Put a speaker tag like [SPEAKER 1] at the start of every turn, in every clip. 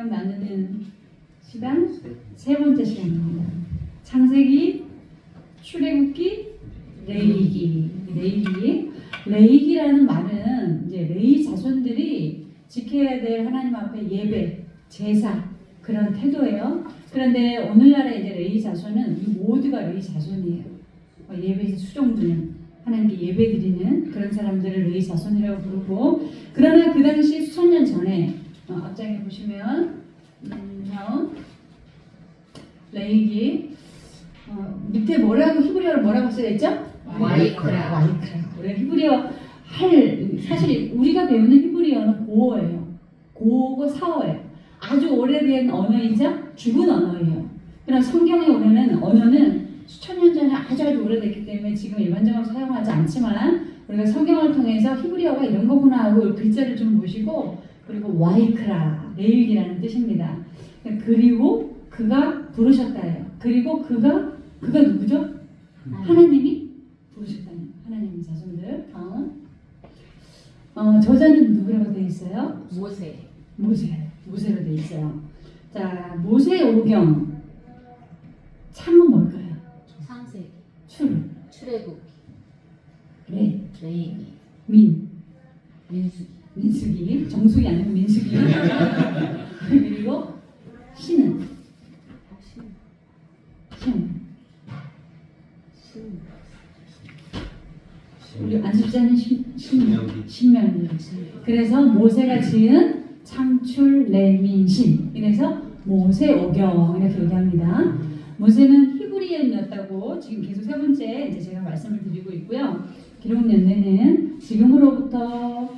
[SPEAKER 1] 나누는 시간 세 번째 시간입니다. 창세기, 출애굽기, 레위기라는 말은 이제 레위 자손들이 지켜야 될 하나님 앞에 예배, 제사 그런 태도예요. 그런데 오늘날의 이제 레위 자손은 이 모두가 레위 자손이에요. 예배에서 수종드는 하나님께 예배드리는 그런 사람들을 레위 자손이라고 부르고, 그러나 그 당시 수천 년 전에 앞장에 보시면 다음 레위기 밑에 뭐라고 히브리어로 뭐라고 써있죠? 와이크라. 우리가 히브리어 사실 우리가 배우는 히브리어는 고어예요. 고어고 사어예요. 아주 오래된 언어이자 죽은 언어예요. 그러나 성경에 오는 언어는 수천 년 전에 아주 오래됐기 때문에 지금 일반적으로 사용하지 않지만 우리가 성경을 통해서 히브리어가 이런 거구나 하고 글자를 좀 보시고, 그리고 와이크라, 레위기라는 뜻입니다. 그리고 그가 부르셨다예요. 그리고 그가 누구죠? 하나님이 부르셨다는 하나님의 자손들. 저자는 누구라고 되어 있어요? 모세로 되어 있어요. 자, 모세오경 참은 뭘까요?
[SPEAKER 2] 창세기, 출애굽, 레위기,
[SPEAKER 1] 민수기, 정수기 아니고 민수기. 그리고 신은 우리 안수자는 신명기. 그래서 모세가 지은 창출, 레민, 신. 그래서 모세오경 이렇게 얘기합니다. 모세는 히브리인이었다고 지금 계속 세 번째 이제 제가 말씀을 드리고 있고요. 기록 연대는 지금으로부터는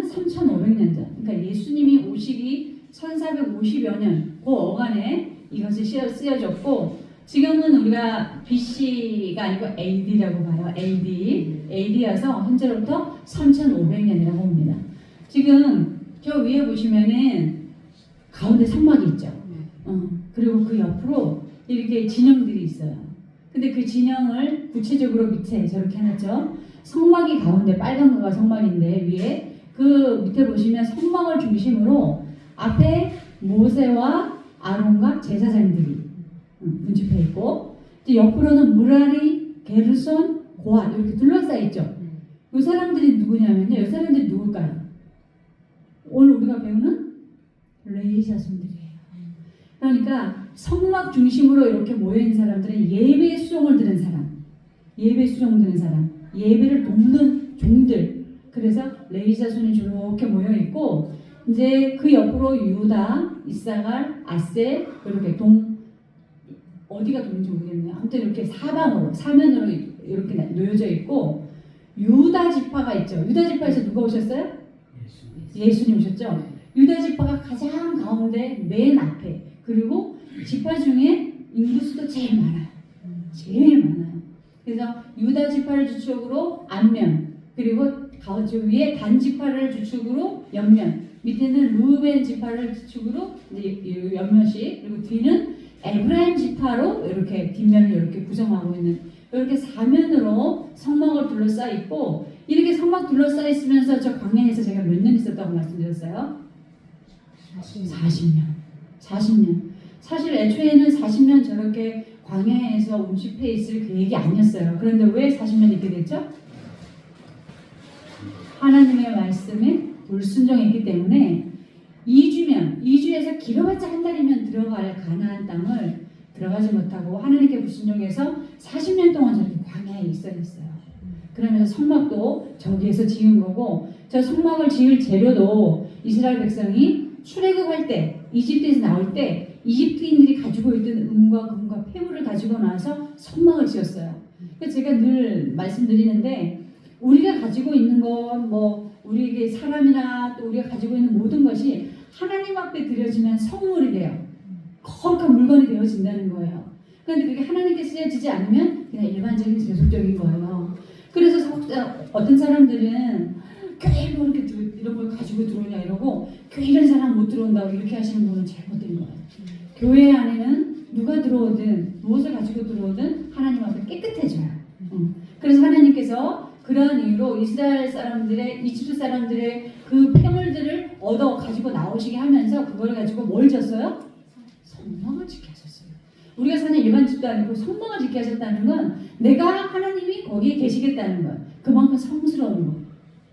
[SPEAKER 1] 3,500년 전. 그러니까 예수님이 오시기 1450여 년 그 어간에 이것이 쓰여졌고, 지금은 우리가 BC가 아니고 AD라고 봐요. AD여서 현재로부터 3,500년이라고 봅니다. 지금 저 위에 보시면은 가운데 성막이 있죠. 그리고 그 옆으로 이렇게 진영들이 있어요. 근데 그 진영을 구체적으로 밑에 저렇게 해놨죠. 성막이 가운데 빨간 거가 성막인데 위에 그 밑에 보시면 성막을 중심으로 앞에 모세와 아론과 제사장들이 문집해 있고, 이제 옆으로는 무라리, 게르손, 고핫 이렇게 둘러싸여 있죠. 이 사람들이 누구냐면요. 이 사람들이 누굴까요? 오늘 우리가 배우는 레위 자손들이에요. 그러니까 성막 중심으로 이렇게 모여있는 사람들은 예배 수종을 드는 사람, 예배를 돕는 종들. 그래서 레위 자손이 이렇게 모여있고, 이제 그 옆으로 유다, 이사갈, 아셀, 이렇게 어디가 동인지 모르겠네요. 아무튼 이렇게 사면으로 이렇게 놓여져 있고, 유다 지파가 있죠. 유다 지파에서 누가 오셨어요? 예수님 오셨죠. 유다 지파가 가장 가운데 맨 앞에, 그리고 지파 중에 인구수도 제일 많아요. 그래서 유다 지파를 주축으로 안면, 그리고 저 위에 단 지파를 주축으로 옆면, 밑에는 루벤 지파를 주축으로 이제 옆면씩, 그리고 뒤는 에브라임 지파로 이렇게 뒷면을 이렇게 구성하고 있는, 이렇게 사면으로 성막을 둘러싸여 있고, 이렇게 성막 둘러싸여 있으면서 저 광야에서 제가 몇 년 있었다고 말씀드렸어요? 40년. 사실 애초에는 40년 저렇게 광야에서 음식해 있을 계획이 아니었어요. 그런데 왜 40년 있게 됐죠? 하나님의 말씀에 불순종했기 때문에 2주에서 길어봤자 한 달이면 들어갈 가나안 땅을 들어가지 못하고 하나님께 불순종해서 40년 동안 저렇게 광야에 있어야했어요. 그러면서 성막도 저기에서 지은 거고, 저 성막을 지을 재료도 이스라엘 백성이 출애굽할 때, 이집트에서 나올 때 이집트인들이 가지고 있던 은과 금과 폐물을 가지고 나와서 성막을 지었어요. 그래서 제가 늘 말씀드리는데, 우리가 가지고 있는 건 우리에게 사람이나 또 우리가 가지고 있는 모든 것이 하나님 앞에 드려지면 성물이 돼요. 거룩한 물건이 되어진다는 거예요. 그런데 그게 하나님께 쓰여지지 않으면 그냥 일반적인 세속적인 거예요. 그래서 어떤 사람들은 교회 뭐 이렇게 이런 걸 가지고 들어오냐 이러고, 교회 이런 사람 못 들어온다고 이렇게 하시는 분은 잘못된 거예요. 교회 안에는 누가 들어오든 무엇을 가지고 들어오든 하나님 앞에 깨끗해져요. 그래서 하나님께서 그러한 이유로 이스라엘 사람들의, 이집트 사람들의 그 폐물들을 얻어 가지고 나오시게 하면서 그걸 가지고 뭘 졌어요? 성막을 지켜 하셨어요. 우리가 사는 일반 집도 아니고 성막을 지켜 하셨다는 건 내가 하나님이 거기에 계시겠다는 것. 그만큼 성스러운 것.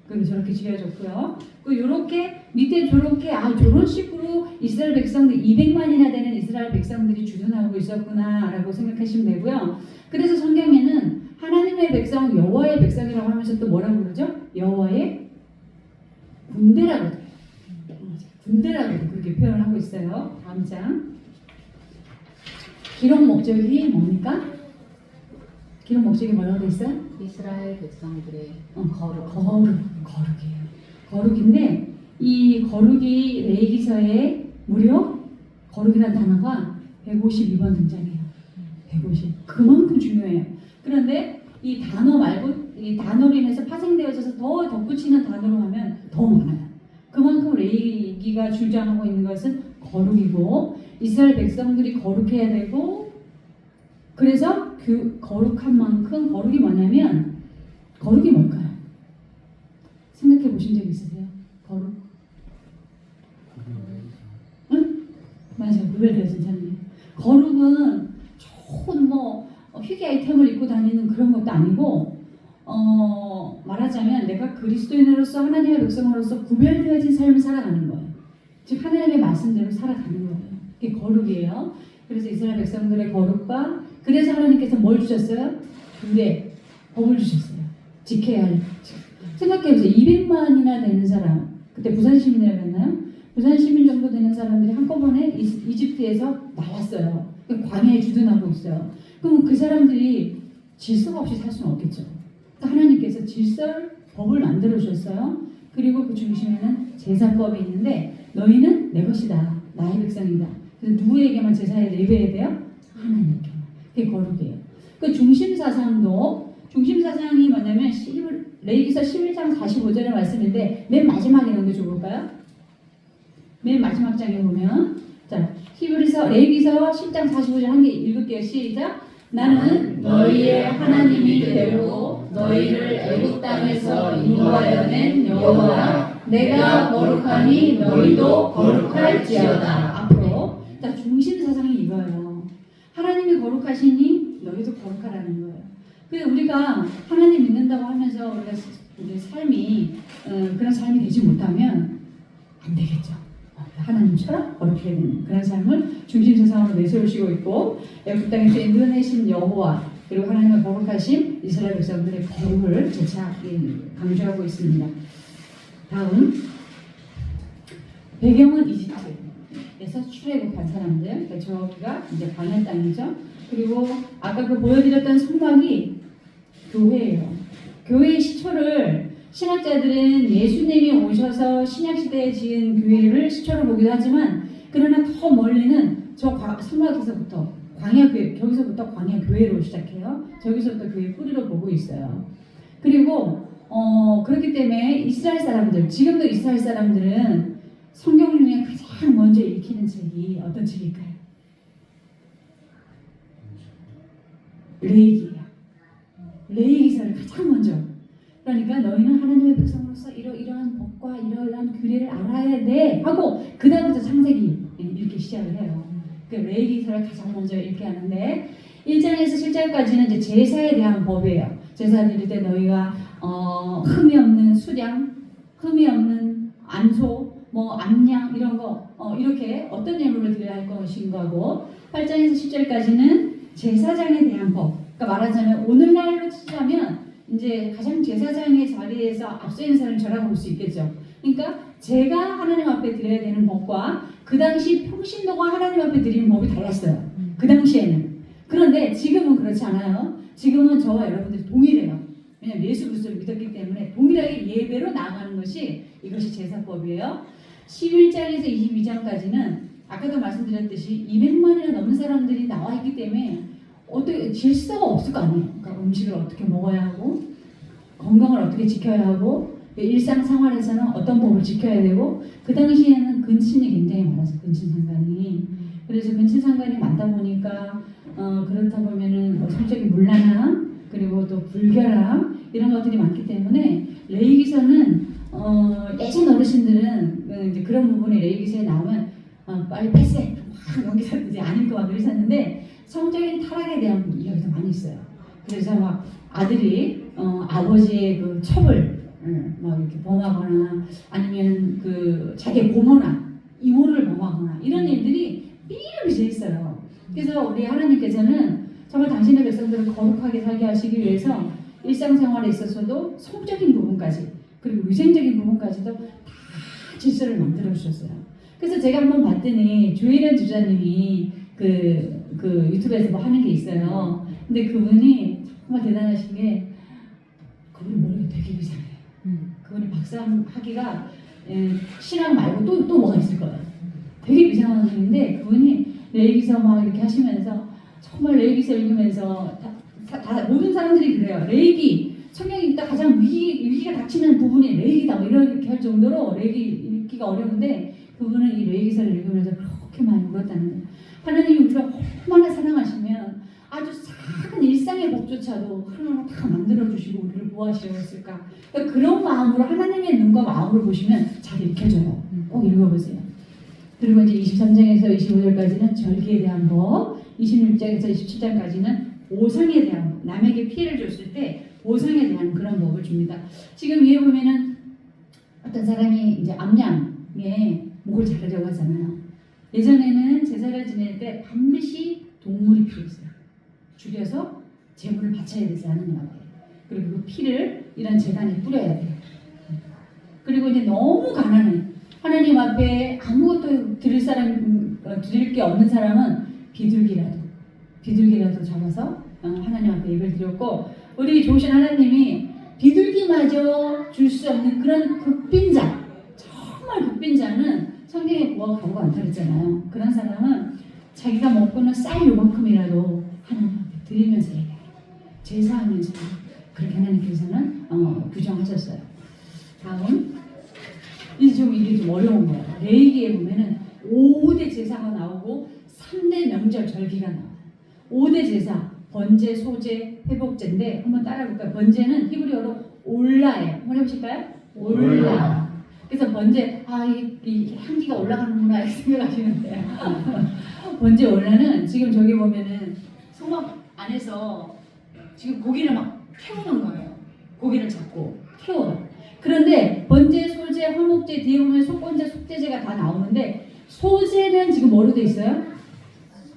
[SPEAKER 1] 그리고 저렇게 지어졌고요. 그 요렇게 밑에 저렇게 저런 식으로 이스라엘 백성들 200만이나 되는 이스라엘 백성들이 주둔하고 있었구나라고 생각하시면 되고요. 그래서 성경에는 하나님의 백성 여호와의 백성이라고 하면서 또 뭐라고 그러죠? 여호와의 군대라고 그래요. 군대라고 그렇게 표현하고 있어요. 다음 장. 기록 목적이 뭡니까? 기록 목적이 뭐라고 돼 있어요?
[SPEAKER 2] 이스라엘 백성들의
[SPEAKER 1] 거룩이에요. 거룩인데 이 거룩이 레위기서에 무려 거룩이라는 단어가 152번 등장해요. 150. 그만큼 중요해요. 그런데 이 단어 말고 이 단어로 인해서 파생되어져서 더 덧붙이는 단어로 하면 더 많아요. 그만큼 레위기가 주장하고 있는 것은 거룩이고 이스라엘 백성들이 거룩해야 되고 그래서 그 거룩한 만큼 거룩이 뭐냐면 거룩이 뭘까요? 생각해 보신 적 있으세요? 거룩? 응? 맞아요. 구별되어진 삶이에요. 거룩은 좋은 희귀 아이템을 입고 다니는 그런 것도 아니고 말하자면 내가 그리스도인으로서 하나님의 백성으로서 구별되어진 삶을 살아가는 거예요. 즉 하나님의 말씀대로 살아가는 거예요. 그게 거룩이에요. 그래서 이스라엘 백성들의 거룩과 그래서 하나님께서 뭘 주셨어요? 군대, 법을 주셨어요. 지켜야 할. 생각해보세요. 200만이나 되는 사람, 그때 부산 시민이라고 했나요? 부산 시민 정도 되는 사람들이 한꺼번에 이집트에서 나왔어요. 광야에 주둔하고 있어요. 그럼 그 사람들이 질서가 없이 살 수는 없겠죠. 그러니까 하나님께서 질서를, 법을 만들어 주셨어요. 그리고 그 중심에는 제사법이 있는데 너희는 내 것이다. 나의 백성이다. 그래서 누구에게만 제사에 예배해야 돼요? 하나님께만. 그게 거룩이에요. 그 중심 사상이 뭐냐면 레위기서 11장 45절의 말씀인데 맨 마지막에 넣는 게 좋을까요? 맨 마지막 장에 보면 자 레위기서 10장 45절 한 개 읽을게요. 시작. 나는 너희의 하나님이 되고 너희를 애굽 땅에서 인도하여 낸 여호와라. 내가 거룩하니 너희도 거룩할지어다. 앞으로 자 중심 사상이 이거예요. 하나님이 거룩하시니 너희도 거룩하라는 거예요. 그래서 우리가 하나님 믿는다고 하면서 우리 삶이 그런 삶이 되지 못하면 안 되겠죠. 하나님처럼 거룩해야 되는 그런 삶을 중심 세상으로 내세우시고 있고 애굽 땅에서 인도내신 여호와 그리고 하나님의 거룩하신 이스라엘 백성들의 거룩을 재차 강조하고 있습니다. 다음 배경은 이집트에서 출애굽한 사람들. 그러니까 저기가 이제 가나안 땅이죠. 그리고 아까 그 보여드렸던 성막이 교회예요. 교회의 시초를 신학자들은 예수님이 오셔서 신약시대에 지은 교회를 시초로 보기도 하지만 그러나 더 멀리는 저 성막에서부터 광야교회, 저기서부터 광야교회로 시작해요. 저기서부터 교회 뿌리로 보고 있어요. 그리고 그렇기 때문에 이스라엘 사람들, 지금도 이스라엘 사람들은 성경 중에 가장 먼저 읽히는 책이 어떤 책일까요? 레위기예요. 레위기서를 가장 먼저. 그러니까 너희는 하나님의 백성으로서 이러한 법과 이러한 규례를 알아야 돼 하고 그 다음부터 창세기 읽기 시작을 해요. 그 레위기서를 가장 먼저 읽게 하는데 1장에서 7장까지는 이제 제사에 대한 법이에요. 제사 드릴 때 너희가 흠이 없는 수량, 흠이 없는 안소, 암양 이런 거 이렇게 어떤 예물을 드려야 할 것인가고 8장에서 10절까지는 제사장에 대한 법. 그러니까 말하자면 오늘날로 치자면 이제 가장 제사장의 자리에서 앞서 있는 사람을 저라고 볼 수 있겠죠. 그러니까 제가 하나님 앞에 드려야 되는 법과 그 당시 평신도가 하나님 앞에 드리는 법이 달랐어요. 그 당시에는. 그런데 지금은 그렇지 않아요. 지금은 저와 여러분들이 동일해요. 왜냐하면 예수 그리스도를 믿었기 때문에 동일하게 예배로 나아가는 것이 이것이 제사법이에요. 11장에서 22장까지는 아까도 말씀드렸듯이 200만이나 넘는 사람들이 나와 있기 때문에 어떻게 질서가 없을 거 아니에요. 그러니까 음식을 어떻게 먹어야 하고 건강을 어떻게 지켜야 하고 일상생활에서는 어떤 법을 지켜야 되고 그 당시에는 근친이 굉장히 많았어요. 근친상간이. 그래서 근친상간이 많다 보니까 그렇다 보면은 성적인 문란함 그리고 또 불결함 이런 것들이 많기 때문에 레위기서는 예전 어르신들은 이제 그런 부분이 레이기스에 나오면 빨리 패스해 막 넘기서 이제 안 읽고 막 그러셨는데 성적인 타락에 대한 이야기도 많이 있어요. 그래서 막 아들이 아버지의 그 첩을 막 이렇게 범하거나 아니면 그 자기 고모나 이모를 범하거나 이런 일들이 삐리삐리 있어요. 그래서 우리 하나님께서는 정말 당신의 백성들을 거룩하게 살게 하시기 위해서 일상생활에 있어서도 성적인 부분까지 그리고 위생적인 부분까지도 다 질서를 만들어 주셨어요. 그래서 제가 한번 봤더니 조혜련 주자님이 그 유튜브에서 뭐 하는 게 있어요. 근데 그분이 정말 대단하신 게 그분이 머리가 되게 비상해요. 그분이 박사학위가 신학 말고 또 뭐가 있을 거예요. 되게 비상한 분인데 그분이 레이기서 막 이렇게 하시면서 정말 레이기서 읽으면서 다 모든 사람들이 그래요. 레이기 성경 읽다 가장 위기가 닥치는 부분이 레이기다 뭐 이렇게 할 정도로 레이기 읽기가 어려운데 그분은 이 레이기서를 읽으면서 그렇게 많이 울었다는 거예요. 하나님이 우리가 얼마나 사랑하시면 아주 작은 일상의 법조차도 하나하나 다 만들어주시고 우리를 보호하시려고 그러니까 그런 마음으로 하나님의 눈과 마음으로 보시면 잘 읽혀져요. 꼭 읽어보세요. 그리고 이제 23장에서 25절까지는 절기에 대한 법, 26장에서 27장까지는 보상에 대한 법, 남에게 피해를 줬을 때 보상에 대한 그런 법을 줍니다. 지금 위에 보면은 어떤 사람이 이제 암양에 목을 자르려고 하잖아요. 예전에는 제사를 지낼 때 반드시 동물이 필요했어요. 죽여서 제물을 바쳐야 되지 하느님 앞에. 그리고 그 피를 이런 제단에 뿌려야 돼요. 그리고 이제 너무 가난해. 하나님 앞에 아무것도 드릴 게 없는 사람은 비둘기라도 잡아서 하나님 앞에 예배를 드렸고 우리 좋으신 하나님이 비둘기마저 줄 수 없는 그런 극빈자, 정말 극빈자는 성경에 구하고 가보고 안 그랬잖아요. 그런 사람은 자기가 먹고는 쌀 요만큼이라도 하나님 앞에 드리면서 예배해요. 제사하면서 그렇게 하나님께서는 규정하셨어요. 다음 이게 좀 어려운 거예요. 레위기에 보면은 5대 제사가 나오고 3대 명절 절기가 나와요. 5대 제사 번제, 소제, 회복제인데 한번 따라해볼까요? 번제는 히브리어로 올라예요. 한번 해보실까요? 올라. 그래서 번제 이 향기가 올라가는구나 이렇게 생각하시는데 번제 올라는 지금 저기 보면은 성막 안에서 지금 고기를 막 태우는 거예요. 고기를 잡고 태워요. 그런데 번제, 소제, 화목제 뒤에 보면 속건제, 속제제가 다 나오는데 소제는 지금 뭐로 돼 있어요?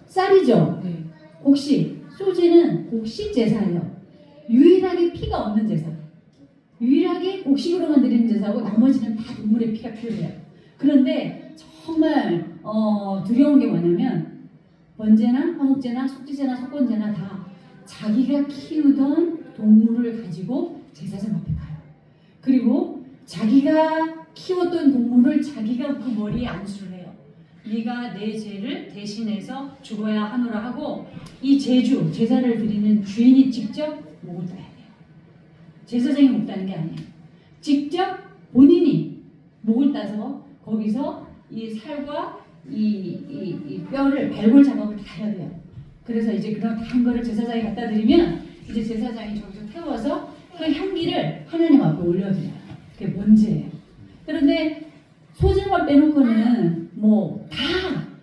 [SPEAKER 1] 쌀이죠.
[SPEAKER 2] 네.
[SPEAKER 1] 곡식. 소제는 곡식 제사예요. 유일하게 피가 없는 제사. 유일하게 곡식으로만 드리는 제사고 나머지는 다 동물의 피가 필요해요. 그런데 정말 두려운 게 뭐냐면 번제나 화목제나 속제제나 속건제나 다 자기가 키우던 동물을 가지고 제사장 앞에 가요. 그리고 자기가 키웠던 동물을 자기가 그 머리에 안수를 해요. 네가 내 죄를 대신해서 죽어야 하노라 하고 이 제주, 제사를 드리는 주인이 직접 목을 따야 돼요. 제사장이 목 따는 게 아니에요. 직접 본인이 목을 따서 거기서 이 살과 이 뼈를 발골 작업을 다 해야 돼요. 그래서 이제 그런 다 한 거를 제사장이 갖다 드리면 이제 제사장이 저기서 태워서 그 향기를 하나님 앞에 올려드려요. 그게 번제예요. 그런데 소제만 빼놓고는 뭐 다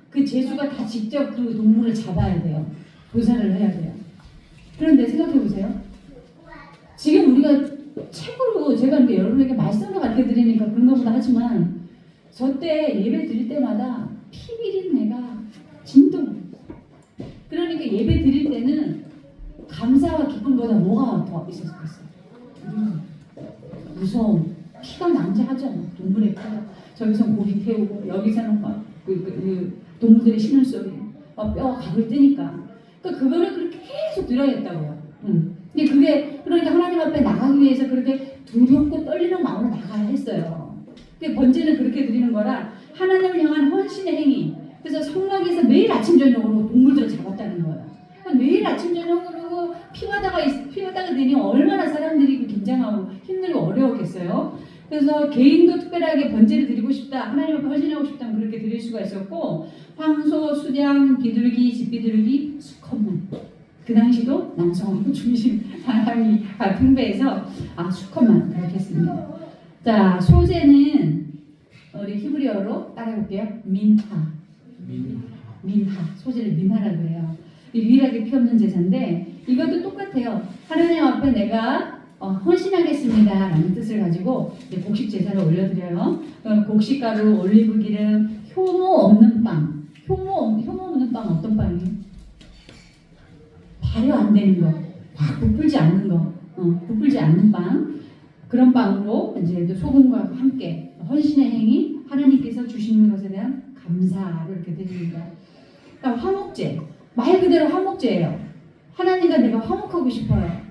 [SPEAKER 1] 그 제수가 다 직접 그 동물을 잡아야 돼요. 도살을 해야 돼요. 그런데 생각해 보세요. 지금 우리가 책으로 제가 이렇게 여러분에게 말씀으로 가르쳐 드리니까 그런 것보다 하지만 저 때 예배 드릴 때마다 피 비린내가 진동. 그러니까 예배 드릴 때는 감사와 기쁨보다 뭐가 더 있었겠어요? 무서움. 피가 낭자하죠. 동물의 피가. 저기서 고기 태우고 여기서는 막 동물들이 신을 소리, 막 뼈가 각을 뜨니까. 그러니까 그거를 그렇게 계속 들어야겠다고요. 근데 그게 그러니까 하나님 앞에 나가기 위해서 그렇게 두렵고 떨리는 마음으로 나가야 했어요. 그 번제는 그렇게 드리는 거라 하나님을 향한 헌신의 행위. 그래서 성막에서 매일 아침 저녁으로 동물들을 잡았다는 거예요. 그러니까 매일 아침 저녁으로 피하다가 되니 얼마나 사람들이 긴장하고 힘들고 어려웠겠어요. 그래서 개인도 특별하게 번제를 드리고 싶다, 하나님 앞에 헌신하고 싶다면 그렇게 드릴 수가 있었고 황소, 수량, 비둘기, 집비둘기, 수컷만. 그 당시도 남성 중심 사람이 팽배해서 수컷만 그렇게 했습니다. 자, 소재는 우리 히브리어로 따라해볼게요. 민하. 소재를 민하라고 해요. 유일하게 피 없는 제사인데 이것도 똑같아요. 하나님 앞에 내가 헌신하겠습니다 라는 뜻을 가지고 곡식 제사를 올려드려요. 곡식가루, 올리브기름, 효모 없는 빵. 효모 없는 빵 어떤 빵이에요? 발효 안 되는 거, 확 부풀지 않는 거, 부풀지 않는 빵. 그런 빵으로 이제 또 소금과 함께 헌신의 행위, 하나님께서 주시는 것에 대한 감사로 이렇게 드립니다. 그러니까 화목제, 말 그대로 화목제예요. 하나님과 내가 화목하고 싶어요.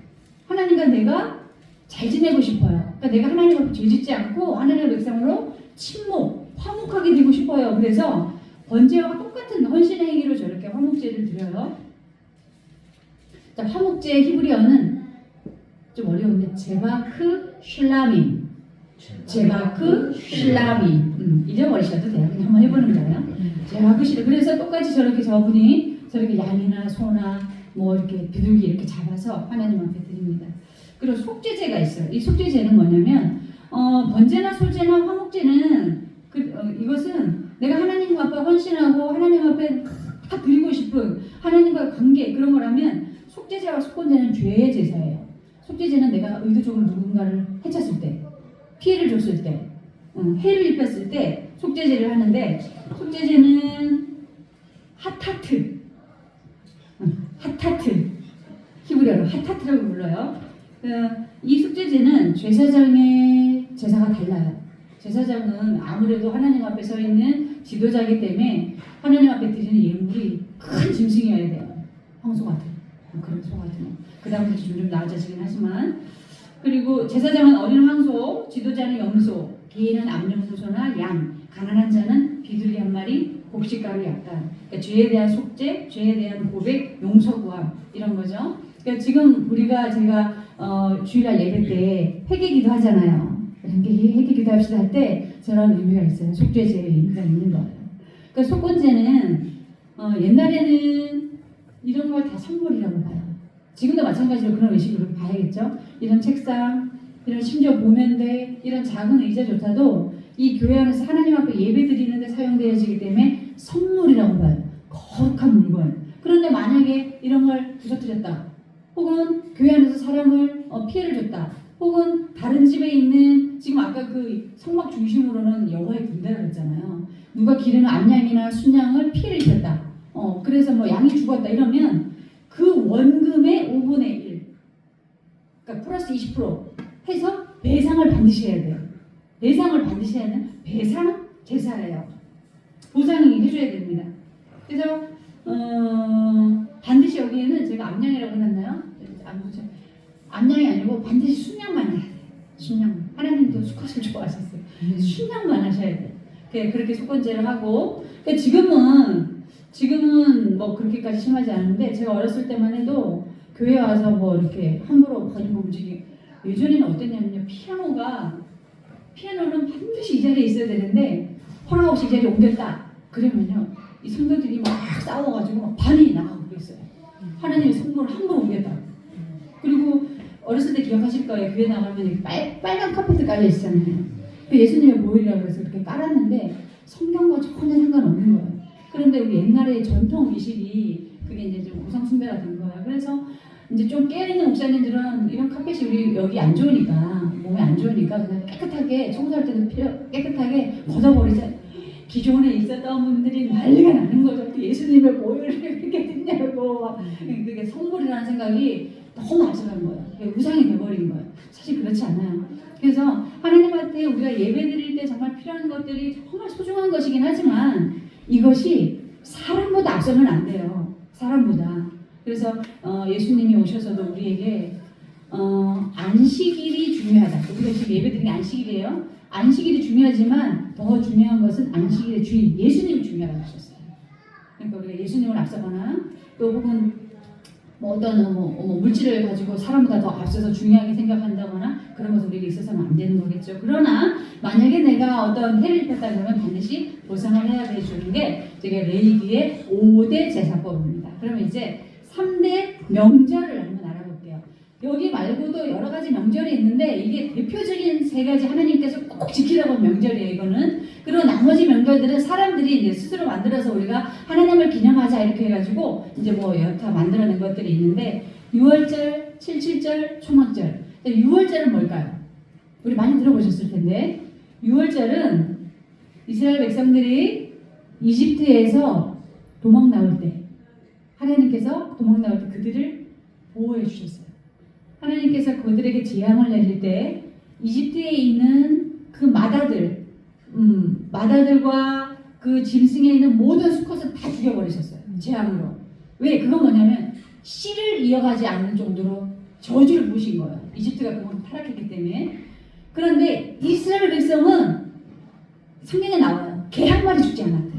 [SPEAKER 1] 하나님과 내가 잘 지내고 싶어요. 그러니까 내가 하나님 앞에 죄짓지 않고 하나님의 백성으로 친목, 화목하게 되고 싶어요. 그래서 번제와 똑같은 헌신의 행위로 저렇게 화목제를 드려요. 자, 화목제의 히브리어는 좀 어려운데 제바크 슐라밈. 잊어버리셔도 돼요. 그냥 한번 해보는 거예요. 제바크 슐라밈. 그래서 똑같이 저렇게 저분이 저렇게 양이나 소나 뭐 이렇게 비둘기 이렇게 잡아서 하나님 앞에 드립니다. 그리고 속죄제가 있어요. 이 속죄제는 뭐냐면 번제나 소제나 화목제는 이것은 내가 하나님 앞에 헌신하고 하나님 앞에 다 드리고 싶은 하나님과의 관계 그런 거라면 속죄제와 속건제는 죄의 제사예요. 속죄제는 내가 의도적으로 누군가를 해쳤을 때, 피해를 줬을 때, 해를 입혔을 때 속죄제를 하는데 속죄제는 하타트, 히브리어로 하타트라고 불러요. 이 속죄제는 제사장의 제사가 달라요. 제사장은 아무래도 하나님 앞에 서 있는 지도자이기 때문에 하나님 앞에 드리는 예물이 큰 짐승이어야 돼요. 황소 같은 그런 소 같은 거. 그 다음부터 점점 나아지긴 하지만 그리고 제사장은 어린 황소, 지도자는 염소, 개인은 암염소나 양, 가난한 자는 비둘기 한 마리, 곡식가루 약간. 그러니까 죄에 대한 속죄, 죄에 대한 고백, 용서 구함 이런 거죠. 그러니까 지금 제가 주일날 예배 때 회개기도 하잖아요. 회개기도 합시다 할 때 저런 의미가 있어요. 속죄제의 의미가 있는 거예요. 그러니까 속건제는 옛날에는 이런 걸 다 선물이라고 봐요. 지금도 마찬가지로 그런 의식으로 봐야겠죠. 이런 책상, 이런 심지어 보면대, 이런 작은 의자조차도 이 교회 안에서 하나님 앞에 예배 드리는데 사용되어지기 때문에 선물이라고 봐요. 거룩한 물건. 그런데 만약에 이런 걸 부서뜨렸다. 혹은 교회 안에서 사람을 피해를 줬다. 혹은 다른 집에 있는 지금 아까 그 성막 중심으로는 여호와의 군대라고 했잖아요. 누가 기르는 암양이나 순양을 피해를 입혔다. 그래서 뭐 양이 죽었다 이러면 그 원금의 5분의 1, 그러니까 플러스 20% 해서 배상을 반드시 해야 돼요. 배상을 반드시 해야 하는 배상 제사예요. 보상이 해줘야 됩니다. 그래서 반드시 여기에는 제가 암양이라고 해놨나요? 암양이 아니고 반드시 순양만 해야 돼요. 순양. 하나님도 수컷을 좋아하셨어요. 순양만 하셔야 돼요. 그렇게 속건제를 하고 지금은 뭐 그렇게까지 심하지 않은데 제가 어렸을 때만 해도 교회 와서 뭐 이렇게 함부로 가지고 움직이고 예전에는 어땠냐면요. 피아노는 반드시 이 자리에 있어야 되는데 허락 없이 이 자리에 옮겼다. 그러면요. 이 성도들이 막 싸워가지고 반이 나가고 그랬어요. 하나님의 성도를 함부로 옮겼다. 그리고 어렸을 때 기억하실 거예요. 교회 나가면 빨간 카페트 깔려 있잖아요. 예수님의 모일이라고 해서 이렇게 깔았는데 성경과 전혀 상관없는 거예요. 그런데 우리 옛날의 전통 의식이 그게 이제 좀 우상 숭배가 된 거예요. 그래서 이제 좀 깨어있는 목사님들은 이런 카펫이 우리 여기 안 좋으니까 몸에 안 좋으니까 그냥 깨끗하게 청소할 때도 깨끗하게 걷어버리자. 기존에 있었던 분들이 난리가 나는 거죠. 예수님의 모혈을 이렇게 듣냐고 그게 선물이라는 생각이 너무 앞서간 거예요. 우상이 돼버린 거예요. 사실 그렇지 않아요. 그래서 하나님한테 우리가 예배드릴 때 정말 필요한 것들이 정말 소중한 것이긴 하지만 이것이 사람보다 앞서면 안 돼요. 사람보다. 그래서 예수님이 오셔서도 우리에게 안식일이 중요하다. 우리가 지금 예배드리는 게 안식일이에요. 안식일이 중요하지만 더 중요한 것은 안식일의 주인 예수님이 중요하다고 하셨어요. 그러니까 우리가 예수님을 앞서거나 또 혹은 뭐 어떤 물질을 가지고 사람보다 더 앞서서 중요하게 생각한다거나 그런 것은 우리에게 있어서는 안 되는 거겠죠. 그러나 만약에 내가 어떤 해를 입혔다 그러면 반드시 보상을 해야 되는 게 제가 레위기의 5대 제사법입니다. 그러면 이제 3대 명절을 한번 알아볼게요. 여기 말고도 여러 가지 명절이 있는데 이게 대표적인 세 가지 하나님께서 꼭 지키라고 한 명절이에요. 이거는. 그리고 나머지 명절들은 사람들이 이제 스스로 만들어서 우리가 하나님을 기념하자 이렇게 해가지고 이제 뭐 여타 만들어낸 것들이 있는데 6월절, 77절, 초막절. 6월절은 뭘까요? 우리 많이 들어보셨을 텐데 6월절은 이스라엘 백성들이 이집트에서 도망 나올 때 하나님께서 도망 나올 때 그들을 보호해 주셨어요. 하나님께서 그들에게 재앙을 내릴 때 이집트에 있는 그 마다들과 그 짐승에 있는 모든 수컷을 다 죽여버리셨어요. 재앙으로. 왜? 그건 뭐냐면 씨를 이어가지 않는 정도로 저주를 부으신 거예요. 이집트가 그만큼 타락했기 때문에. 그런데 이스라엘 백성은 성경에 나와요. 개 한 마리 죽지 않았다.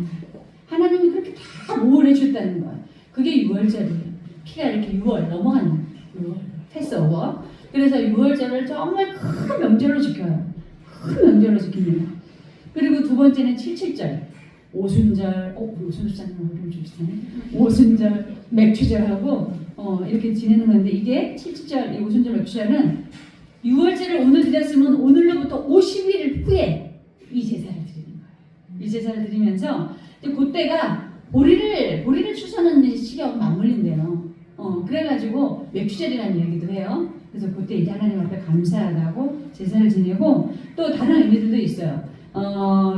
[SPEAKER 1] 하나님이 그렇게 다 보호를 해주셨다는 거예요. 그게 6월절이에요. 피가 이렇게 6월 넘어가는 6월 패스오버. 그래서 6월절을 정말 큰 명절로 지켜요. 큰 명절로 지킵니다. 그리고 두 번째는 77절. 오순절, 오순절은 어려운 줄 비슷하네. 오순절, 맥추절하고 이렇게 지내는 건데 이게 77절, 이 오순절, 맥추절은 6월절을 오늘 드렸으면 오늘로부터 50일 후에 이 제사를 드리는 거예요. 이 제사를 드리면서 그때가 보리를 추수하는 시기하고 맞물린대요. 그래가지고 맥추절이라는 이야기도 해요. 그래서 그때 이제 하나님 앞에 감사하다고 제사를 지내고 또 다른 의미들도 있어요.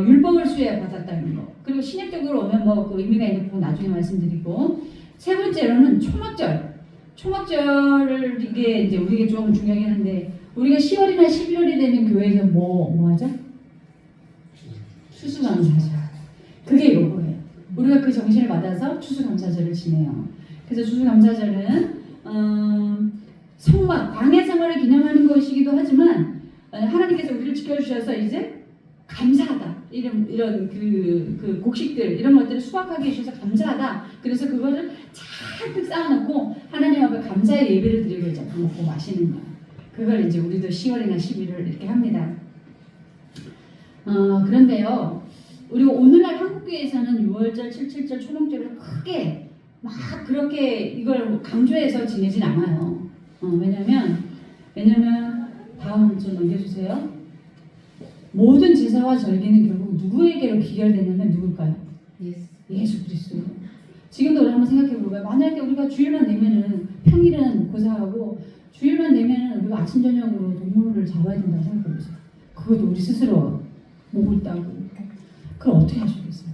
[SPEAKER 1] 율법을 수여받았다는 거. 그리고 신약적으로 오면 뭐 그 의미가 있는 부분 나중에 말씀드리고 세 번째로는 초막절. 초막절을 이게 이제 우리에게 좀 중요하게 하는데 우리가 10월이나 11월이 되면 교회에서 뭐 하죠? 추수감사절. 그게 요거예요. 우리가 그 정신을 받아서 추수감사절을 지내요. 그래서 추수감사절은 성막, 광야 생활을 기념하는 것이기도 하지만 하나님께서 우리를 지켜주셔서 이제 감사하다. 이런 그 곡식들 이런 것들을 수확하게 해주셔서 감사하다. 그래서 그거를 잔뜩 쌓아놓고 하나님 앞에 감사의 예배를 드리고 이제 먹고 마시는 거예요. 그걸 이제 우리도 10월이나 11월 이렇게 합니다. 그런데요, 우리가 오늘날 한국교회에서는 6월절, 77절, 초막절을 크게 막 그렇게 이걸 강조해서 지내진 않아요. 왜냐면 다음 좀 넘겨주세요. 모든 제사와 절기는 결국 누구에게로 기결되냐면 누굴까요? 예수 그리스도. 지금도 우리 한번 생각해 볼까요? 만약에 우리가 주일만 되면은 평일은 고사하고 주일만 되면은 우리가 아침 저녁으로 동물을 잡아야 된다고 생각해 보세요. 그것도 우리 스스로 목을 따고 그걸 어떻게 하시겠어요?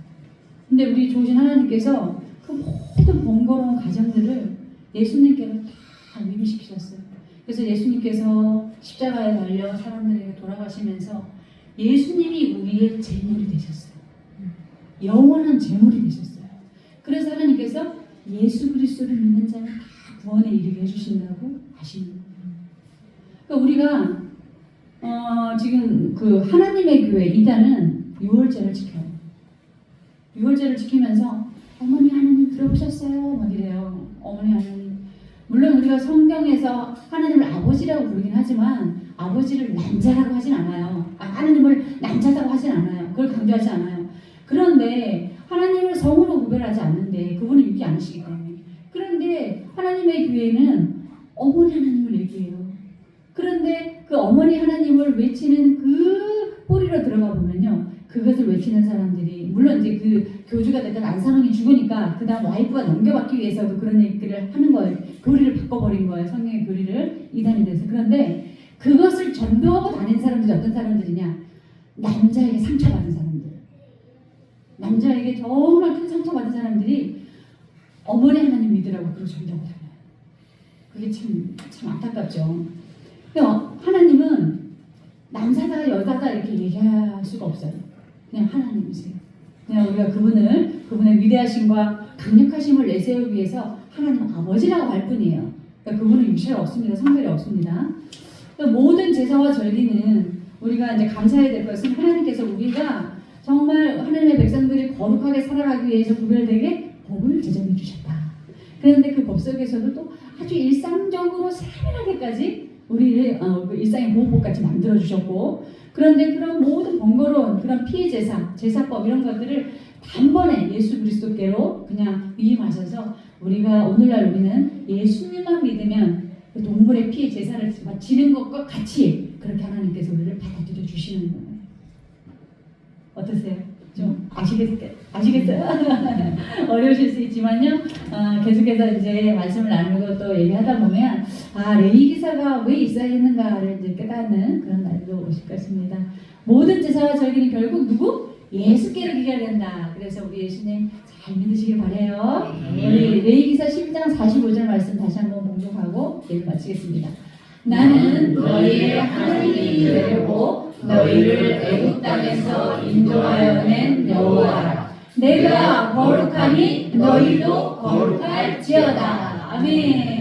[SPEAKER 1] 근데 우리 좋으신 하나님께서 그 모든 번거로운 가정들을 예수님께로 다 위임시키셨어요. 그래서 예수님께서 십자가에 달려 사람들에게 돌아가시면서 예수님이 우리의 제물이 되셨어요. 영원한 제물이 되셨어요. 그래서 하나님께서 예수 그리스도를 믿는 자는 다 구원에 이르게 해주신다고 하시는 거예요. 그러니까 우리가 지금 그 하나님의 교회 이단은 6월절을 지켜요. 6월절을 지키면서 어머니 하나님 들어보셨어요? 막 이래요. 어머니 하나님. 물론 우리가 성경에서 하나님을 아버지라고 부르긴 하지만 아버지를 남자라고 하진 않아요. 하나님을 남자라고 하진 않아요. 그걸 강조하지 않아요. 그런데 하나님을 성으로 구별하지 않는데 그분은 육이 아니시기 때문에. 그런데 하나님의 교회는 어머니 하나님을 얘기해요. 그런데 그 어머니 하나님을 외치는 그 뿌리로 들어가 보면요. 그것을 외치는 사람들이 물론 이제 그 교주가 됐든 안상원이 죽으니까 그 다음 와이프가 넘겨받기 위해서도 그런 얘기를 하는 거예요. 교리를 바꿔버린 거예요. 성경의 교리를 이단이 돼서. 그런데 그것을 전도하고 다니는 사람들이 어떤 사람들이냐? 남자에게 상처받은 사람들. 남자에게 정말 큰 상처받은 사람들이 어머니 하나님 믿으라고 그걸 전도하고 다녀요. 그게 참 안타깝죠. 하나님은 남자다 여자다 이렇게 얘기할 수가 없어요. 그냥 하나님이세요. 그냥 우리가 그분의 위대하심과 강력하심을 내세우기 위해서 하나님 아버지라고 할 뿐이에요. 그러니까 그분은 육체가 없습니다. 성별이 없습니다. 그러니까 모든 제사와 절기는 우리가 이제 감사해야 될 것은 하나님께서 우리가 정말 하나님의 백성들이 거룩하게 살아가기 위해서 구별되게 법을 제정해 주셨다. 그런데 그 법 속에서도 또 아주 일상적으로 세밀하게까지 우리를 그 일상의 보호법까지 만들어 주셨고, 그런데 그런 모든 번거로운 그런 피해 제사법 이런 것들을 단번에 예수 그리스도께로 그냥 위임하셔서 우리가 오늘날 우리는 예수님만 믿으면 동물의 피에 제사를 바치는 것과 같이 그렇게 하나님께서 우리를 받아들여 주시는 거예요. 어떠세요? 좀 아시겠어요? 어려우실 수 있지만요. 계속해서 이제 말씀을 나누고 또 얘기하다 보면 레위 기사가 왜 있어야 했는가를 이제 깨닫는 그런 날도 오실 것입니다. 모든 제사와 절기는 결국 누구? 예수께로 기결된다. 그래서 우리 예수님 잘 믿으시길 바래요. 우리 레위기사 11장 45절 말씀 다시 한번 봉독하고 예를 마치겠습니다. 나는 너희의 하나님이 되려고 너희를 애굽 땅에서 인도하여 낸 여호와라. 내가 거룩하니 너희도 거룩할지어다. 아멘.